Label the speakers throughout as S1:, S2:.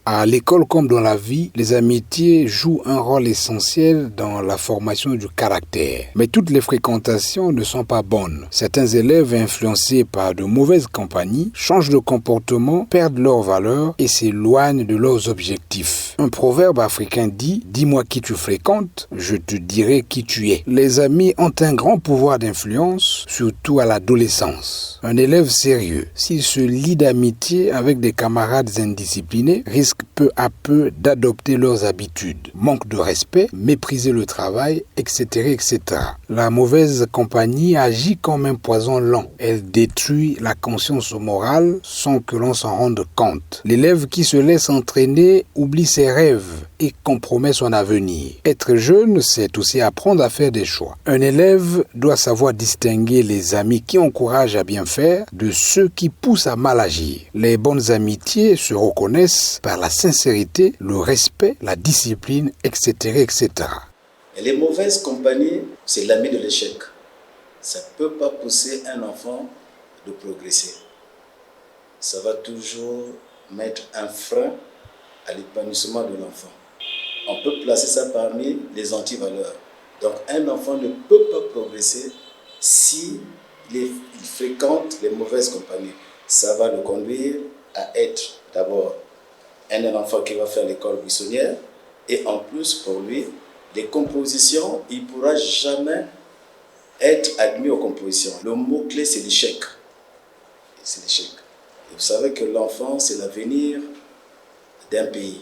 S1: À l'école comme dans la vie, les amitiés jouent un rôle essentiel dans la formation du caractère. Mais toutes les fréquentations ne sont pas bonnes. Certains élèves influencés par de mauvaises compagnies changent de comportement, perdent leurs valeurs et s'éloignent de leurs objectifs. Un proverbe africain dit « Dis-moi qui tu fréquentes, je te dirai qui tu es ». Les amis ont un grand pouvoir d'influence, surtout à l'adolescence. Un élève sérieux, s'il se lie d'amitié avec des camarades indisciplinés, risque peu à peu d'adopter leurs habitudes. Manque de respect, mépriser le travail, etc., etc. La mauvaise compagnie agit comme un poison lent. Elle détruit la conscience morale sans que l'on s'en rende compte. L'élève qui se laisse entraîner oublie ses rêves et compromet son avenir. Être jeune, c'est aussi apprendre à faire des choix. Un élève doit savoir distinguer les amis qui encouragent à bien faire de ceux qui poussent à mal agir. Les bonnes amitiés se reconnaissent par la sincérité, le respect, la discipline, etc., etc.
S2: Les mauvaises compagnies, c'est l'ami de l'échec. Ça ne peut pas pousser un enfant de progresser. Ça va toujours mettre un frein à l'épanouissement de l'enfant. On peut placer ça parmi les antivaleurs. Donc un enfant ne peut pas progresser s'il fréquente les mauvaises compagnies. Ça va le conduire à être d'abord un enfant qui va faire l'école buissonnière et en plus pour lui, les compositions, il ne pourra jamais être admis aux compositions. Le mot-clé, c'est l'échec. C'est l'échec. Et vous savez que l'enfant, c'est l'avenir d'un pays.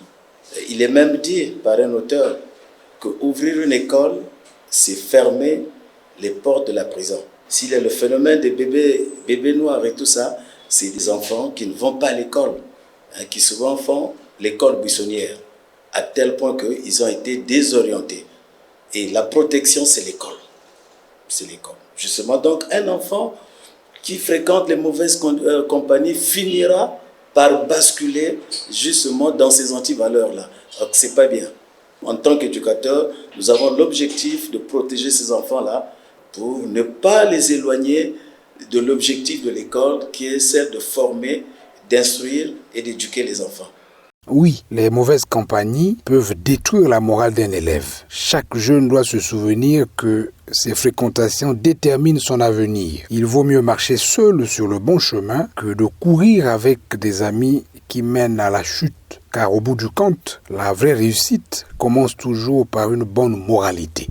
S2: Il est même dit par un auteur qu'ouvrir une école, c'est fermer les portes de la prison. S'il y a le phénomène des bébés noirs et tout ça, c'est des enfants qui ne vont pas à l'école, qui souvent font l'école buissonnière, à tel point qu'ils ont été désorientés. Et la protection, c'est l'école. C'est l'école. Justement, donc un enfant qui fréquente les mauvaises compagnies finira par basculer justement dans ces antivaleurs-là. Donc, c'est pas bien. En tant qu'éducateur, nous avons l'objectif de protéger ces enfants-là pour ne pas les éloigner de l'objectif de l'école qui est celle de former, d'instruire et d'éduquer les enfants.
S1: Oui, les mauvaises compagnies peuvent détruire la morale d'un élève. Chaque jeune doit se souvenir que ses fréquentations déterminent son avenir. Il vaut mieux marcher seul sur le bon chemin que de courir avec des amis qui mènent à la chute. Car au bout du compte, la vraie réussite commence toujours par une bonne moralité.